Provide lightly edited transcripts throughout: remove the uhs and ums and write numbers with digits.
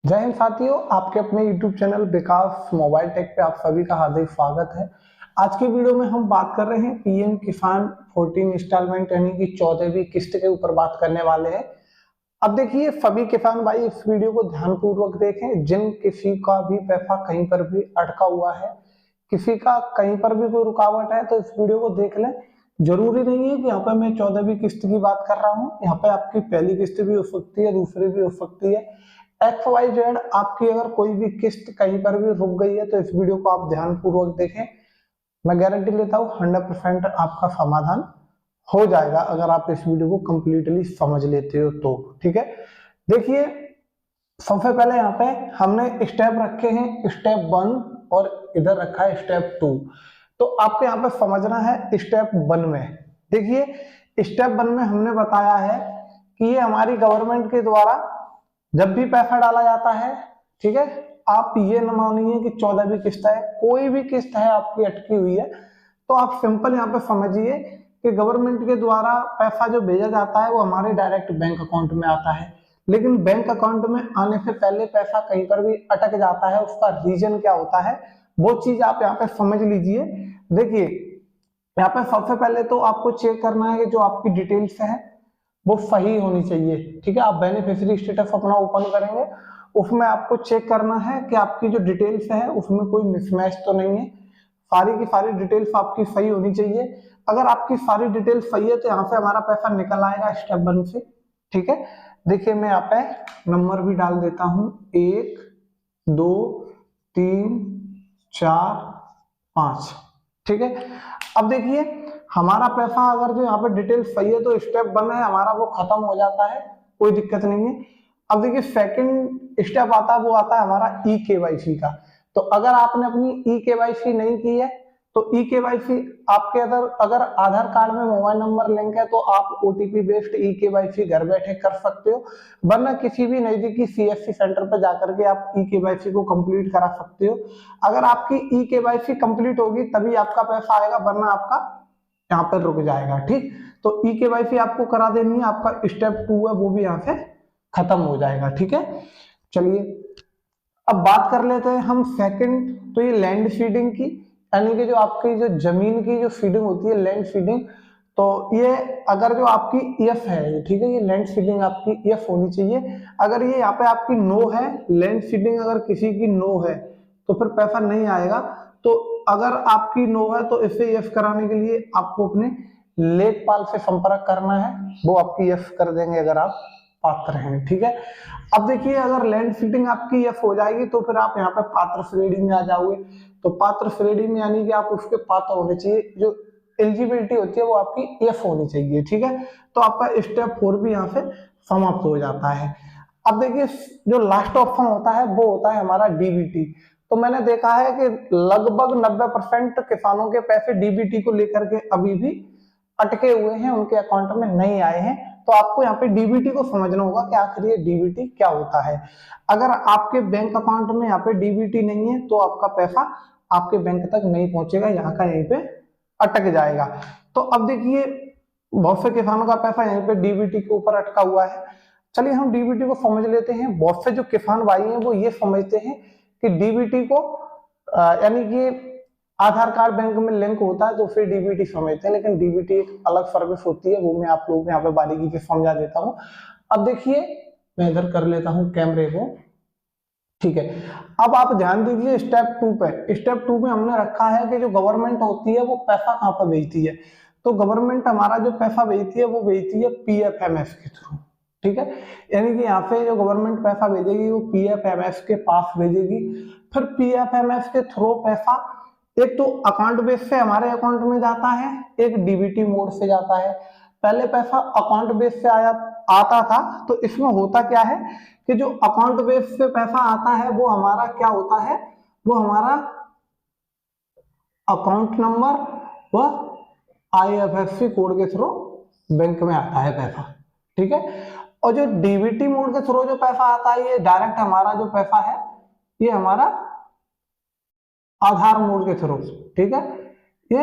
जय हिंद साथियों, आपके अपने YouTube चैनल विकास मोबाइल टेक पे आप सभी का हार्दिक स्वागत है। आज की वीडियो में हम बात कर रहे हैं पीएम किसान 14 इंस्टॉलमेंट यानी कि 14वीं किस्त के ऊपर बात करने वाले हैं। अब देखिए सभी किसान भाई इस वीडियो को ध्यानपूर्वक देखें। जिन किसी का भी पैसा कहीं पर भी अटका हुआ है, किसी का कहीं पर भी कोई रुकावट है, तो इस वीडियो को देख लें। जरूरी नहीं है कि यहाँ पे मैं 14वीं किस्त की बात कर रहा हूँ। यहाँ पे आपकी पहली किस्त भी हो सकती है, दूसरी भी हो सकती है। एक्स वाई जेड आपकी अगर कोई भी किस्त कहीं पर भी रुक गई है तो इस वीडियो को आप ध्यान पूर्वक देखें। मैं गारंटी लेता हूँ 100% आपका समाधान हो जाएगा अगर आप इस वीडियो को कंप्लीटली समझ लेते हो तो। ठीक है, देखिए सबसे पहले यहाँ पे हमने स्टेप रखे हैं स्टेप 1 और इधर रखा है स्टेप 2। तो आपको यहाँ पे समझना है स्टेप 1 में। देखिए स्टेप 1 में हमने बताया है कि ये हमारी गवर्नमेंट के द्वारा जब भी पैसा डाला जाता है, ठीक है, आप ये न मानिए कि 14वीं किस्त है, कोई भी किस्त है आपकी अटकी हुई है, तो आप सिंपल यहाँ पे समझिए कि गवर्नमेंट के द्वारा पैसा जो भेजा जाता है वो हमारे डायरेक्ट बैंक अकाउंट में आता है। लेकिन बैंक अकाउंट में आने से पहले पैसा कहीं पर भी अटक जाता है, उसका रीजन क्या होता है वो चीज आप यहाँ पे समझ लीजिए। देखिए यहाँ पे सबसे पहले तो आपको चेक करना है कि जो आपकी डिटेल्स है वो सही होनी चाहिए। ठीक है, आप बेनिफिशियरी स्टेटस अपना ओपन करेंगे, उसमें आपको चेक करना है कि आपकी जो डिटेल्स है उसमें कोई मिसमैच तो नहीं है। सारी की सारी डिटेल्स आपकी सही होनी चाहिए। अगर आपकी सारी डिटेल्स सही है तो यहाँ से हमारा पैसा निकल आएगा स्टेप 1 से। ठीक है, देखिए मैं यहाँ पे नंबर भी डाल देता हूँ 1 2 3 4 5। ठीक है, अब देखिए हमारा पैसा अगर जो यहाँ पे डिटेल सही है तो स्टेप 1 है हमारा वो खत्म हो जाता है, कोई दिक्कत नहीं है। अब देखिए सेकंड स्टेप आता है, वो आता है हमारा ई केवाईसी का। तो अगर आपने अपनी ई केवाईसी नहीं की है तो ई केवाईसी आपके अगर आधार कार्ड में मोबाइल नंबर लिंक है तो आप ओटीपी बेस्ड ई केवाईसी घर बैठे कर सकते हो, वरना किसी भी नजदीकी सीएससी सेंटर पर जाकर के आप ई केवाईसी को कंप्लीट करा सकते हो। अगर आपकी ई केवाईसी कंप्लीट होगी तभी आपका पैसा आएगा, वरना आपका यहाँ पर रुक जाएगा। ठीक, तो ई केवाईसी आपको करा देनी है, आपका स्टेप 2 है वो भी यहाँ से खत्म हो जाएगा। ठीक है, चलिए अब बात कर लेते हैं हम सेकंड। तो ये लैंड सीडिंग की, यानी कि जो आपकी जो जमीन की जो सीडिंग होती है लैंड सीडिंग, तो ये अगर जो आपकी एफ है, ठीक है, ये लैंड सीडिंग आपकी एफ होनी चाहिए। अगर ये यहाँ पे आपकी नो है, लैंड सीडिंग अगर किसी की नो है तो फिर पैसा नहीं आएगा। तो अगर आपकी नो है तो इसे एफ कराने के लिए आपको अपने लेखपाल से संपर्क करना है, वो आपकी एफ कर देंगे अगर आप पात्र हैं। ठीक है, अब देखिए अगर लैंड सीडिंग आपकी एफ हो जाएगी तो फिर आप यहाँ पे पात्र श्रेणी में आ जाओगे। तो पात्र श्रेणी में यानी कि आप उसके पात्र होने चाहिए, जो एलिजिबिलिटी होती है वो आपकी एफ होनी चाहिए। ठीक है, तो आपका स्टेप 4 भी यहाँ से समाप्त हो जाता है। अब देखिए जो लास्ट ऑप्शन होता है वो होता है हमारा डीबीटी। तो मैंने देखा है कि लगभग 90% किसानों के पैसे डीबीटी को लेकर के अभी भी अटके हुए हैं, उनके अकाउंट में नहीं आए हैं। तो आपको यहाँ पे डीबीटी को समझना होगा कि आखिर ये डीबीटी क्या होता है। अगर आपके बैंक अकाउंट में यहाँ पे डीबीटी नहीं है तो आपका पैसा आपके बैंक तक नहीं पहुंचेगा, यहाँ का यहीं पे अटक जाएगा। तो अब देखिए बहुत से किसानों का पैसा यहीं पे डीबीटी के ऊपर अटका हुआ है। चलिए हम डीबीटी को समझ लेते हैं। बहुत से जो किसान भाई हैं वो ये समझते हैं कि डीबीटी को यानी कि आधार कार्ड बैंक में लिंक होता है तो फिर डीबीटी समझते हैं, लेकिन डीबीटी एक अलग सर्विस होती है, वो मैं आप लोगों को यहाँ पे बारीकी से समझा देता हूँ। अब देखिए मैं इधर कर लेता हूँ कैमरे को। ठीक है, अब आप ध्यान दीजिए स्टेप 2 पे। स्टेप 2 में हमने रखा है कि जो गवर्नमेंट होती है वो पैसा कहाँ पर भेजती है। तो गवर्नमेंट हमारा जो पैसा भेजती है वो भेजती है पीएफएमएस के थ्रू। ठीक है, यानी कि यहाँ पे जो गवर्नमेंट पैसा भेजेगी वो पीएफएमएस के पास भेजेगी। फिर पीएफएमएस के थ्रू पैसा एक तो अकाउंट बेस से हमारे अकाउंट में जाता है, एक डीबीटी मोड से जाता है। पहले पैसा अकाउंट बेस से आता था। तो इसमें होता क्या है कि जो अकाउंट बेस से पैसा आता है वो हमारा क्या होता है, वो हमारा अकाउंट नंबर व आईएफएससी कोड के थ्रू बैंक में आता है पैसा। ठीक है, और जो डीबीटी मोड के थ्रू जो पैसा आता है ये डायरेक्ट हमारा जो पैसा है ये हमारा आधार मोड के थ्रू, ठीक है, ये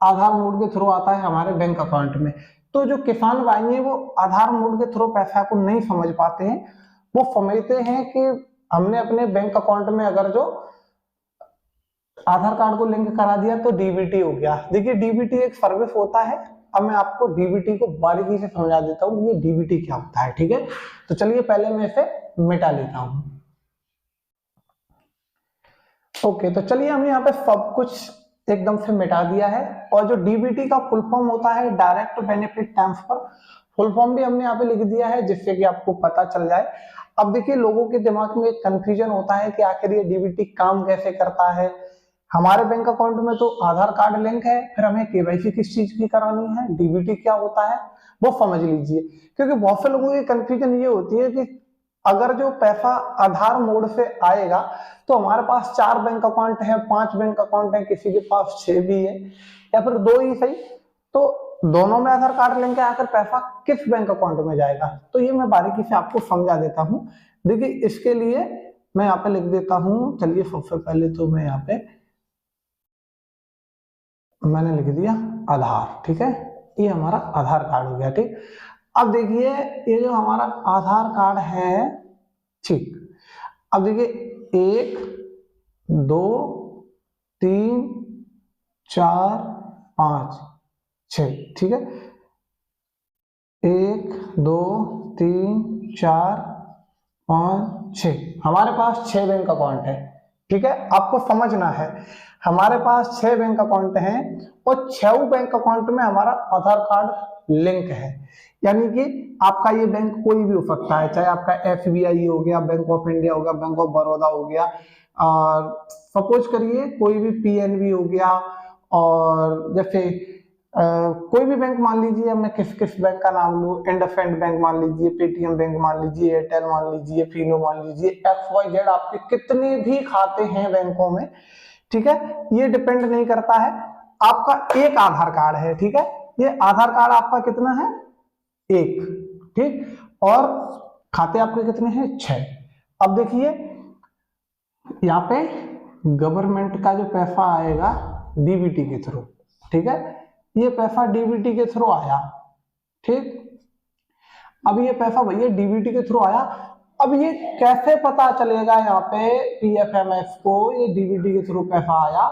आधार मोड के थ्रू आता है हमारे बैंक अकाउंट में। तो जो किसान भाई हैं वो आधार मोड के थ्रू पैसा को नहीं समझ पाते हैं, वो समझते हैं कि हमने अपने बैंक अकाउंट में अगर जो आधार कार्ड को लिंक करा दिया तो डीबीटी हो गया। देखिए डीबीटी एक सर्विस होता है। अब मैं आपको डीबीटी को बारीकी से समझा देता हूँ ये डीबीटी क्या होता है, ठीक है। तो चलिए पहले मैं इसे मिटा लेता हूँ। ओके, तो चलिए हमने यहाँ पे सब कुछ एकदम से मिटा दिया है। और जो डीबीटी का फुल फॉर्म होता है direct benefit transfer, full form भी हमने यहाँ पे लिख दिया है जिससे कि आपको पता चल जाए। अब देखिए लोगों के दिमाग में एक कंफ्यूजन होता है कि आखिर ये डीबीटी काम कैसे करता है। हमारे बैंक अकाउंट में तो आधार कार्ड लिंक है, फिर हमें केवाईसी किस चीज की करानी है, डीबीटी क्या होता है वो समझ लीजिए। क्योंकि बहुत से लोगों की कंफ्यूजन ये होती है कि अगर जो पैसा आधार मोड से आएगा तो हमारे पास 4 बैंक अकाउंट है, 5 बैंक अकाउंट है, किसी के पास 6 भी है या फिर 2 ही सही, तो दोनों में आधार कार्ड लिंक है, आकर पैसा किस बैंक अकाउंट में जाएगा। तो ये मैं बारीकी से आपको समझा देता हूँ। देखिए इसके लिए मैं यहाँ पे लिख देता हूँ। चलिए सबसे पहले तो मैं यहाँ पे मैंने लिख दिया आधार, ठीक है। ये हमारा आधार कार्ड हो गया, ठीक। अब देखिए ये जो हमारा आधार कार्ड है, ठीक। अब देखिए 1 2 3 4 5 6, ठीक है। 1 2 3 4 5 6 हमारे पास 6 बैंक अकाउंट है, ठीक है। आपको समझना है हमारे पास 6 बैंक अकाउंट हैं और 6 बैंक अकाउंट में हमारा आधार कार्ड लिंक है। यानी कि आपका ये बैंक कोई भी हो सकता है, चाहे आपका एसबीआई हो गया, बैंक ऑफ इंडिया हो गया, बैंक ऑफ बड़ौदा हो गया, और सपोज करिए कोई भी पीएनबी हो गया, और जैसे कोई भी बैंक मान लीजिए। मैं किस किस बैंक का नाम लूं, इंडसइंड बैंक मान लीजिए, पेटीएम बैंक मान लीजिए, एयरटेल मान लीजिए, फिनो मान लीजिए, XYZ आपके कितने भी खाते हैं बैंकों में, ठीक है। ये डिपेंड नहीं करता है, आपका एक आधार कार्ड है, ठीक है। ये आधार कार्ड आपका कितना है, 1, ठीक। और खाते आपके कितने हैं, 6। अब देखिए यहाँ पे गवर्नमेंट का जो पैसा आएगा डीबीटी के थ्रू, ठीक है। ये पैसा डीबीटी के थ्रू आया, ठीक। अब ये पैसा भैया डीबीटी के थ्रू आया। अब ये कैसे पता चलेगा यहाँ पे पीएफएमएस को ये डीबीटी के थ्रू पैसा आया,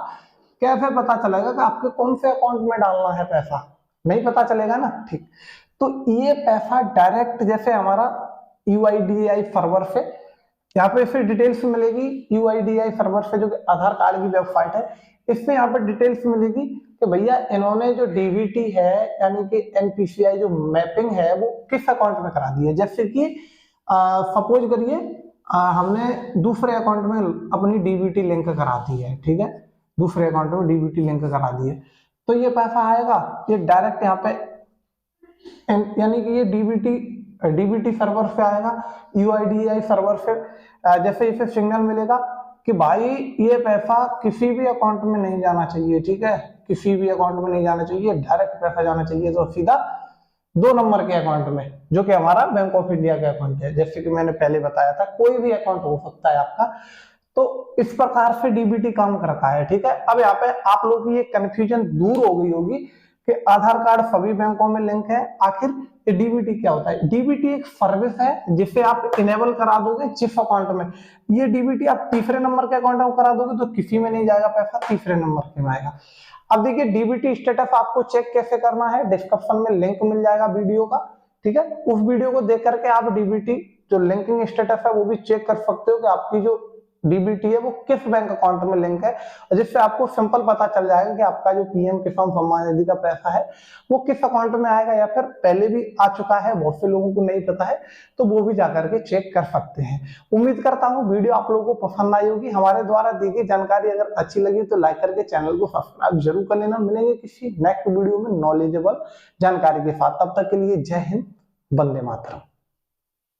कैसे पता चलेगा कि आपके कौन से अकाउंट में डालना है पैसा, नहीं पता चलेगा ना, ठीक। तो ये पैसा डायरेक्ट जैसे हमारा यूआईडीएआई सर्वर से यहाँ पे फिर डिटेल्स मिलेगी। यूआईडीएआई सर्वर से जो आधार कार्ड की वेबसाइट है, इसमें यहाँ पर डिटेल्स मिलेगी कि भैया इन्होंने जो डीबीटी है यानी कि एनपीसीआई जो मैपिंग है वो किस अकाउंट में करा दी है। जैसे कि सपोज करिए हमने दूसरे अकाउंट में अपनी डीबीटी लिंक करा दी है, ठीक है। दूसरे अकाउंट में डीबीटी लिंक करा दी है तो ये पैसा आएगा, ये डायरेक्ट यहाँ पे यानी कि ये डीबीटी सर्वर से आएगा, यूआईडीएआई सर्वर से। जैसे इसे सिग्नल मिलेगा कि भाई ये पैसा किसी भी अकाउंट में नहीं जाना चाहिए, ठीक है, किसी भी अकाउंट में नहीं जाना चाहिए, डायरेक्ट पैसा जाना चाहिए तो सीधा 2 नंबर के अकाउंट में, जो कि हमारा बैंक ऑफ इंडिया का अकाउंट है। जैसे कि मैंने पहले बताया था कोई भी अकाउंट हो सकता है आपका। तो इस प्रकार से डीबीटी काम करता है, ठीक है। अब यहाँ पे आप लोगों की ये कंफ्यूजन दूर हो गई होगी कि आधार कार्ड सभी बैंकों में लिंक है, आखिर ये डीबीटी क्या होता है। डीबीटी एक सर्विस है जिसे आप इनेबल करा दोगे जिस अकाउंट में, ये डीबीटी आप तीसरे नंबर के अकाउंट में करा दोगे तो किसी में नहीं जाएगा पैसा, तीसरे नंबर के में आएगा। अब देखिए डीबीटी स्टेटस आपको चेक कैसे करना है, डिस्क्रिप्शन में लिंक मिल जाएगा वीडियो का, ठीक है। उस वीडियो को देख करके आप डीबीटी जो लिंकिंग स्टेटस है वो भी चेक कर सकते हो कि आपकी जो डीबीटी है वो किस बैंक अकाउंट में लिंक है, जिससे आपको सिंपल पता चल जाएगा कि आपका जो पीएम किसान सम्मान निधि का पैसा है वो किस अकाउंट में आएगा, या फिर पहले भी आ चुका है, बहुत से लोगों को नहीं पता है तो वो भी जाकर के चेक कर सकते हैं। उम्मीद करता हूँ वीडियो आप लोगों को पसंद आई होगी। हमारे द्वारा दी गई जानकारी अगर अच्छी लगी तो लाइक करके चैनल को सब्सक्राइब जरूर कर लेना। मिलेंगे किसी नेक्स्ट वीडियो में नॉलेजेबल जानकारी के साथ, तब तक के लिए जय हिंद, वंदे मातरम।